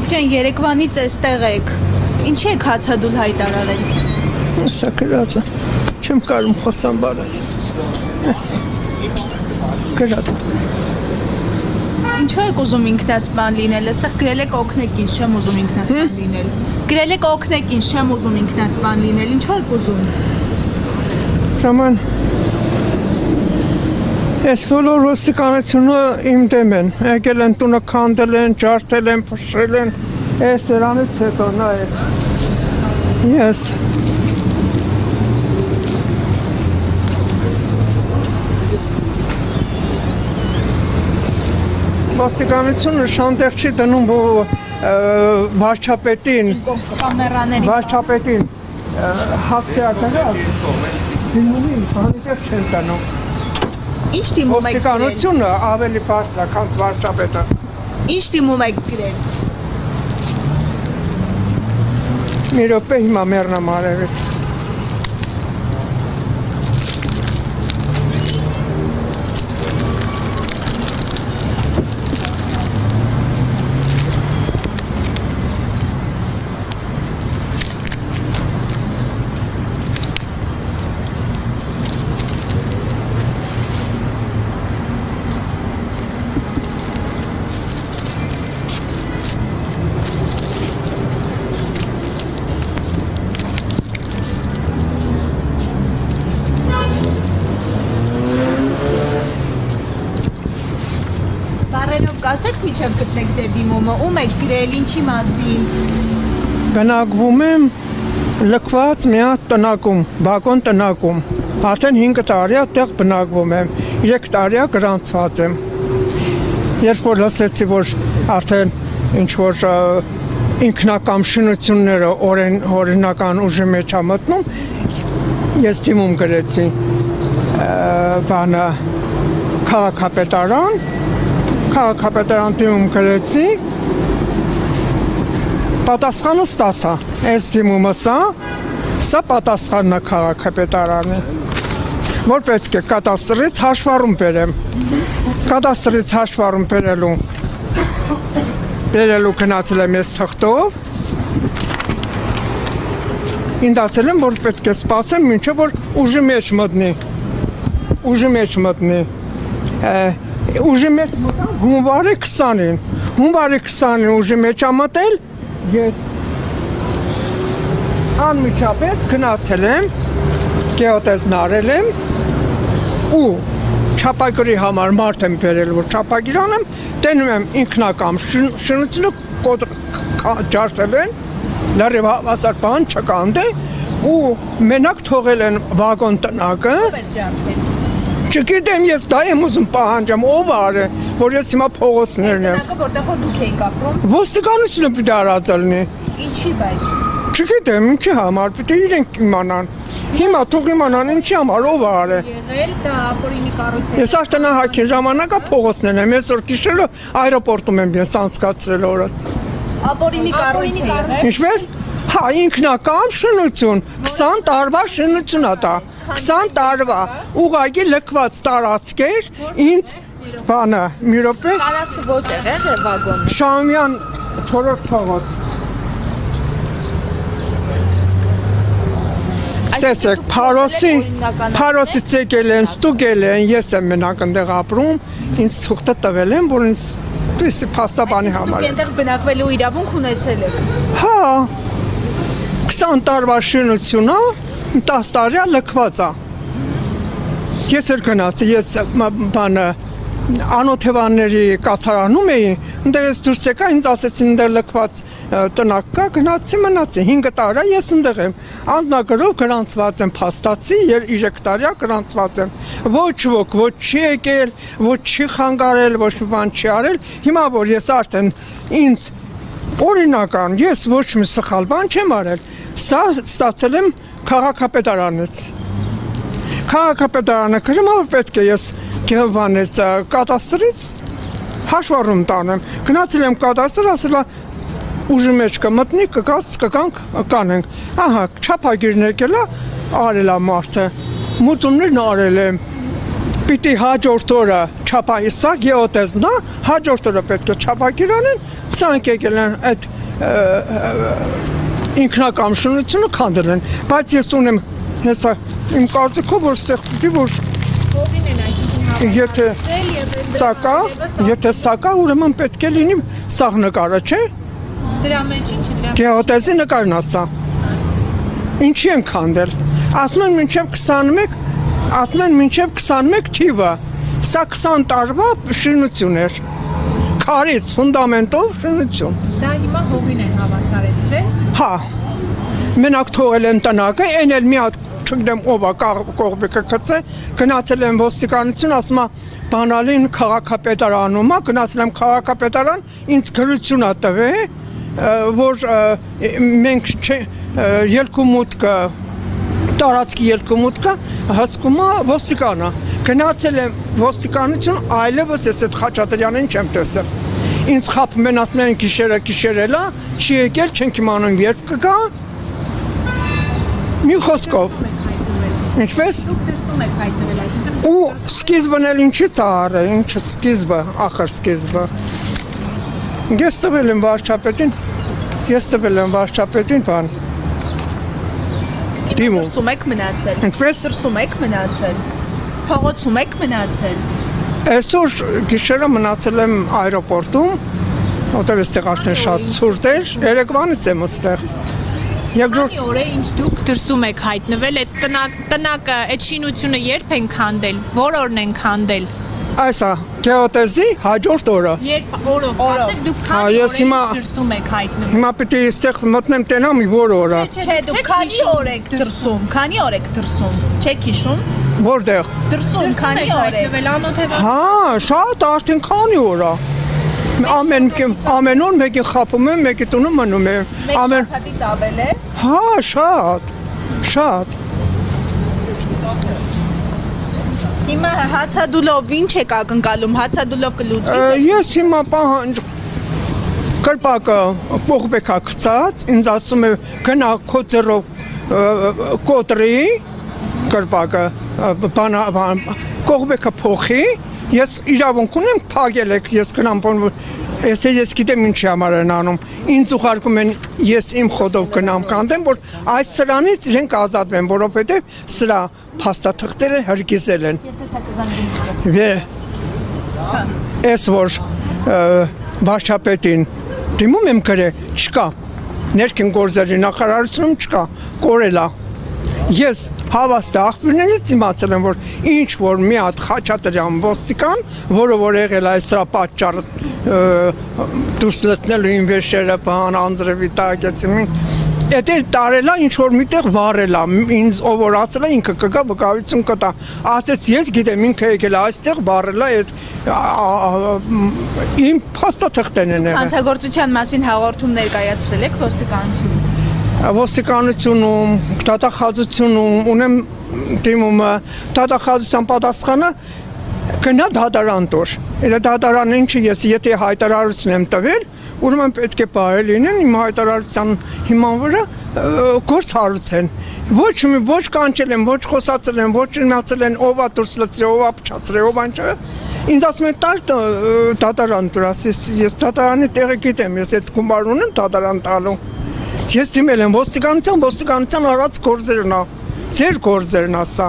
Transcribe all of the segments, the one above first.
Հայկ ջան, երեկվանից էստեղ եք։ Ինչի եք հացադուլ հայտարարել։ Սա գրածը։ Չեմ կարում խոսամ բարես։ Գրածը։ Ինչու եք ուզում ինքնասպան լինել։ Այստեղ գրել եք օգնեք ինձ, չեմ ուզում ինքնասպան լինել։ Գրել եք օգնեք ինձ, չեմ ուզում ինքնասպան լինել։ Ինչու եք ուզում։ Ժաման Ես բոլոր ոստիկանությունը իմ դեմ են, եկել են տունը քանդել են, ջարդել են, փշրել են, այս դրանից հետո նայեք։ Ես ոստիկանությունը շանդեղ չի դնում վարչապետին, վարչապետին հաղթիակները, դիմումին, բանիտեղ չեն տնում։ Ինչ դիմում եք գրել։ Ոստիկանությունը ավելի բարձր է, քան վարչապետը։ Ինչ դիմում եք գրել։ Մի րոպե հիմա մեռնամ արևից։ Ասեք միջև գտնեք ձեր դիմումը, ում եք գրել, ինչի մասին։ Բնակվում եմ լքված մի հատ տնակում, բակոն տնակում։ Արդեն 5 տարի այդտեղ բնակվում եմ, 3 տարի գրանցված եմ։ Երբ որ լսեցի, որ արդեն ինչ որ ինքնակամ շինությունները օրինական ուժի մեջ է մտնում, ես դիմում գրեցի բանը քաղաքապետարան Քաղաքապետարան դիմում գրեցի, պատասխանը ստացա, այս դիմումը սա պատասխանն է քաղաքապետարանի, որ պետք է կադաստրից հաշվառում բերեմ, կադաստրից հաշվառում բերելու գնացել եմ ես թղթով, ինձ եմ, որ պետք է սպասեմ, մինչև որ ուժի մեջ մտնի, ուժի մեջ մտան հունվարի 20-ին ուժի մեջ ամտել, ես անմիջապես գնացել եմ, գեոտեզն արել եմ ու չապագիրի համար մարդ եմ բերել, որ չապագիր անեմ, տենում եմ ինքնակամ շինությունը ջարդել են, լարիվ հավասար բան չկանդ է ու մենակ թողել են վագոն տնակը Չգիտեմ, ես դա եմ ուզում պահանջեմ, ով արը, որ ես հիմա փողոցներն եմ։ Տնակը որտեղ դուք էիք ապրում։ Ոստիկանությունը պիտի արածելնի։ Ինչի բայց։ Չգիտեմ, ինչի համար, պիտի իրենք իմանան։ Հիմա թող իմանան ինչի համար, ով արը։ Եղել դա ապօրինի կառույց է։ Ես արդեն հակին ժամանակա փողոցներն եմ, այսօր գիշերը այրոպորտում եմ ես անցկացրել օրս։ Ապօրինի կառույց է եղել։ Ինչպես։ Հա, ինքնակամ շինություն, 20 տարվա շինություն է դա, 20 տարվա, ուղղակի լքված տարածք էր, ինձ բանը, մի րոպե։ Տարածքը որտեղ է վագոնը։ Շահումյան 4-րդ փողոց։ Տեսեք, Փարոսից եկել են, ստուգել են, ես եմ մենակ այնտեղ ապրում, ինձ թուղթը տվել են, որ ինձ դիսի փաստաբանի համար։ Դուք այնտեղ բնակվելու իրավունք ունեցել եք։ Հա 20 տարվա շինությունը 10 տարի լքված է։ Ես էր գնացի, ես բանը անօթևանների կացարանում էի, այնտեղ ես դուրս եկա, ինձ ասեցին այնտեղ լքված տնակ կա, գնացի մնացի, 5 տարի ես այնտեղ եմ, անձնագրով գրանցված եմ, փաստացի, 3 տարի գրանցված եմ, ոչ ոք, ոչ չի եկել, ոչ չի խանգարել, ոչ մի բան չի արել, հիմա որ ես արդեն ինձ օրինական, ես ոչ մի սխալ բան չեմ արել, սա ստացել եմ քաղաքապետարանից։ Քաղաքապետարանը գրում որ պետք է ես գևանից կադաստրից հաշվառում տանեմ։ Գնացել եմ կադաստր, ասել ուժի մեջ կմտնի, կկանք, կանենք։ Ահա, չափագիրն եկել է, արել է մարդը։ Մուծումներն արել եմ։ Պիտի հաջորդ օրը չափագիր, սա գեոտեզն է, հաջորդ օրը պետք է չափագիր անեն, սրանք եկել են այդ ինքնակամ շինությունը քանդել են, բայց ես ունեմ հեսա իմ կարծիքով որ ստեղ պիտի որ Հողին են այսինքն եթե սակա ուրեմն պետք է լինի սաղ նկարը, չէ՞։ Դրա մեջ ինչ դրա Գեոտեզի նկարն ասա։ Ինչի են քանդել։ Ասում են մինչև 21 թիվը։ Սա 20 տարվա շինություն էր։ Քարից, ֆունդամենտով շինություն։ Դա հիմա հողին են հավասարեցրել։ Հա։ Մենակ թողել են տնակը, այն էլ մի հատ չգիտեմ ով է կողմիկը գծե, գնացել են ոստիկանություն, ասում է բանալին քաղաքապետարանում է, գնացել եմ քաղաքապետարան, ինձ գրություն է տվել, որ մենք երկու մուտքը տարածքի երկու մուտքը հասկում է ոստիկանը, գնացել եմ ոստիկանություն, այլևս ես այդ Խաչատրյանին չեմ տեսել, ինձ խապում են ասում են գիշերելա, չի եկել, չենք իմանում երբ կգա, մի խոսքով, ինչպես? Դուք դրսում եք հայտնվել այսինքն Ու սկիզբն էլ ինչից է արել, ինչը սկիզբը, ախր սկիզբը։ Ես տվել եմ վարչապետին բան։ Դիմում։ Դրսում եք մնացել։ Ինչպես? Դրսում եք մնացել։ Փողոցում եք մնացել։ Այսօր գիշերը մնացել եմ այրոպորտում, որտեղ այստեղ արդեն շատ ցուրտ էր, երեկվանից եմ այստեղ։ Քանի օր է ինչ դուք դրսում եք հայտնվել, այդ տնակը, այդ շինությունը երբ են քանդել, որ օրն են քանդել։ Այսա, գեոտեզի հաջորդ օրը։ Երբ օրով, ասեք դուք ես քանի հիմա- օր դրսում եք հայտնվել։ Հիմա պիտի այստեղ մտնեմ տենամ որ օրը։ Չէ, դուք քանի օր եք դրսում։ Քանի օր եք դրսում։ Չեք հիշում։ Որտեղ։ Դրսում քանի օր եք։ հայտնվել անօթևան։ Հա, շատ արդեն քանի օր է։ Ամեն օր մեկին խապում եմ, մեկի տունը մնում եմ։ Մեկ շաբաթից ավել է։ Հա, շատ։ Հիմա հացադուլով ինչ եք ակնկալում, հացադուլով կլուծվի։ Ես հիմա պահանջ կրպակը փողբեկա գցած, ինձ ասում է գնա քո ձեռով կոտրի կրպակը, կողբեկը փոխի, ես իրավունք ունեմ փակել եք, ես գնամ ես գիտեմ ինչի համար են անում, ինձ ուղարկում են ես իմ խոդով գնամ կանդեմ, որ այս սրանից իրենք ազատվեն, որովհետև սրա փաստաթղթերը հրկիզել են։ Ես հեսա կզանգեմ։ Ես որ վարչապետին դիմում եմ գրել, չկա, ներքին գործերի նախարարությունում չկա, կորել է։ Ես հավաստը աղբյուրներից իմացել եմ, որ ինչ որ մի հատ Խաչատրյան ոստիկան, որը որ եղել այս սրա պատճառը դուրս լցնելու իմ վերջերը բան անձրևի տակ Այդ էլ տարելա ինչ որ միտեղ վառելա, ինձ ով որ ասել է ինքը կգա վկայություն կտա, ասեց ես գիտեմ ինքը եկել է այստեղ վառելա այդ իմ փաստաթղթերն են եղել։ Հանցագործության մասին հաղորդում ներկայացրել եք ոստիկանությունում։ Ոստիկանությունում, դատախազությունում ունեմ դիմումը, դատախազության պատասխանը գնա դատարան տոր։ Այդ դատարանը ինչը ես եթե հայտարարություն եմ տվել, ուրեմն պետք է բարել լինեն իմ հայտարարության հիման վրա գործ հարուցեն։ Ոչ կանչել են, ոչ խոսացել են, ոչ իմացել են ով է դուրս լցրել, ով է փչացրել, ով անչը։ Ինձ ասում են տար դատարան տուր, ես դատարանի տեղը գիտեմ, ես այդ գումար ունեմ դատարան տալու։ Ես դիմել եմ ոստիկանության արած գործերն է, ձեր գործերն է սա,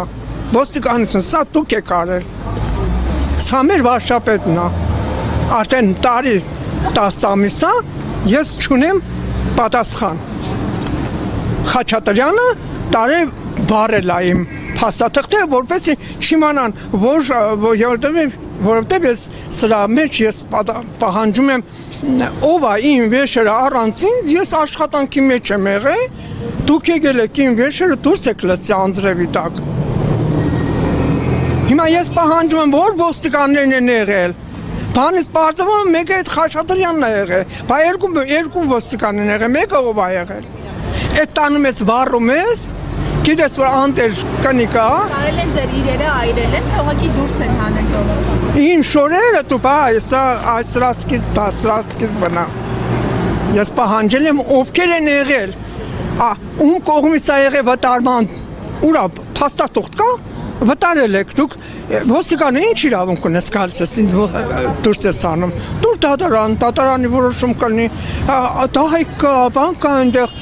ոստիկանություն, սա դուք եք արել, սա մեր վարչապետն է, արդեն տարի 10 ամիս է, ես չունեմ պատասխան, Խաչատրյանը տարի բարել է իմ փաստաթղթերը, որպեսզի չիմանան, որովհետև ես սրա մեջ ես պահանջում եմ ով է իմ վերջերը առանց ինձ, ես աշխատանքի մեջ եմ եղել, դուք եկել եք իմ վերջերը դուրս եք լցի անձրևի տակ։ Հիմա ես պահանջում եմ, որ ոստիկաններն են եղել, բանից պարզվում մեկը այդ Խաչատրյանն է եղել, բա երկու ոստիկան են եղել, մեկը ով է եղել։ Այդ տանում ես վառում ես, գիտես որ անտեր կնիկա։ Կարել են ձեր իրերը այրել են, թողակի դուրս են հանել տոնոթից։ Իմ շորերը դու բա այս սրասկից բնա։ Ես պահանջել եմ ովքեր են եղել։ Ում կողմից է եղել վտարման, ուրա փաստաթուղթ կա, վտարել եք դուք ոստիկանը ինչ իրավունք ունես գալիս ես ինձ դուրս ես անում դուր դատարանի որոշում կլինի դահայք կա բան կա այնտեղ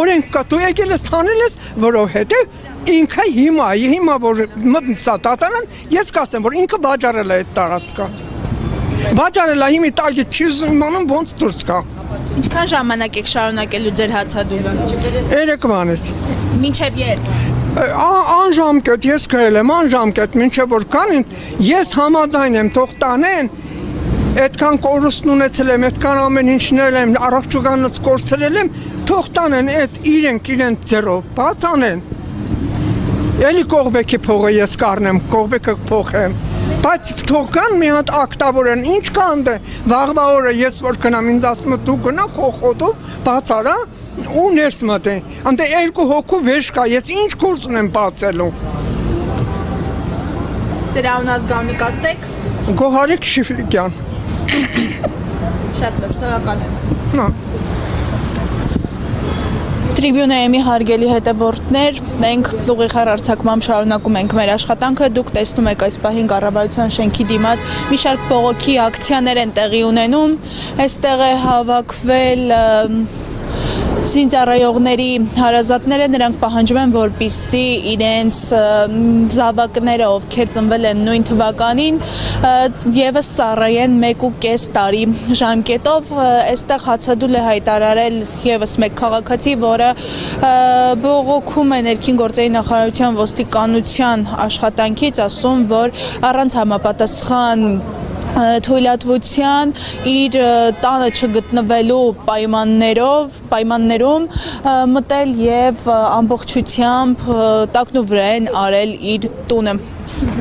օրենք կա դու եկել ես ցանել ես որովհետև ինքը հիմա որ մտնսա դատարան ես կասեմ որ ինքը վաճառել է այդ տարածքը վաճառել է հիմի տագի չի իմանում ոնց դուրս գա Ինչքան ժամանակ եք շարունակելու ձեր հացադուլը երեկվանից Մինչև երբ անժամկետ ես գրել եմ անժամկետ մինչև որ կանին ես համաձայն եմ թող տանեն այդքան կորուստն ունեցել եմ այդքան ամեն ինչներ եմ առողջականս կորցրել եմ թող տանեն այդ իրենք ձեռով բաց անեն Էլի կողբեկի փողը ես կառնեմ կողբեկը փոխեմ բայց թող կան մի հատ ակտավորեն ինչ կանդ է վաղվա օրը ես որ գնամ ինձ ասում դու գնա քո խոտով բաց արա ու ներս մտե անտե երկու հոգու վեշ կա ես ինչ կուրս ունեմ բացելու Ձեր անազգանիկ ասեք Գոհարիկ Շիֆլիկյան Շատ լավ շնորհակալ եմ Նա Տրիբյունայեմի հարգելի հետևորդներ, մենք ուղիղ հեռարձակմամբ շարունակում ենք մեր աշխատանքը, դուք տեսնում եք այս պահին կառավարության շենքի դիմաց մի շարք բողոքի ակցիաներ են տեղի ունենում, այստեղ է հավաքվել Զինծառայողների հարազատները նրանք պահանջում են, որպեսզի իրենց զավակները, ովքեր ծնվել են նույն թվականին, եւս ծառայեն 1.5 տարի ժամկետով, այստեղ հացադուլ է հայտարարել եւս մեկ քաղաքացի, որը բողոքում է ներքին գործերի նախարարության ոստիկանության աշխատանքից, ասում, որ առանց համապատասխան թույլատվության իր տանը չգտնվելու պայմաններում մտել եւ ամբողջությամբ տակնուվրա են արել իր տունը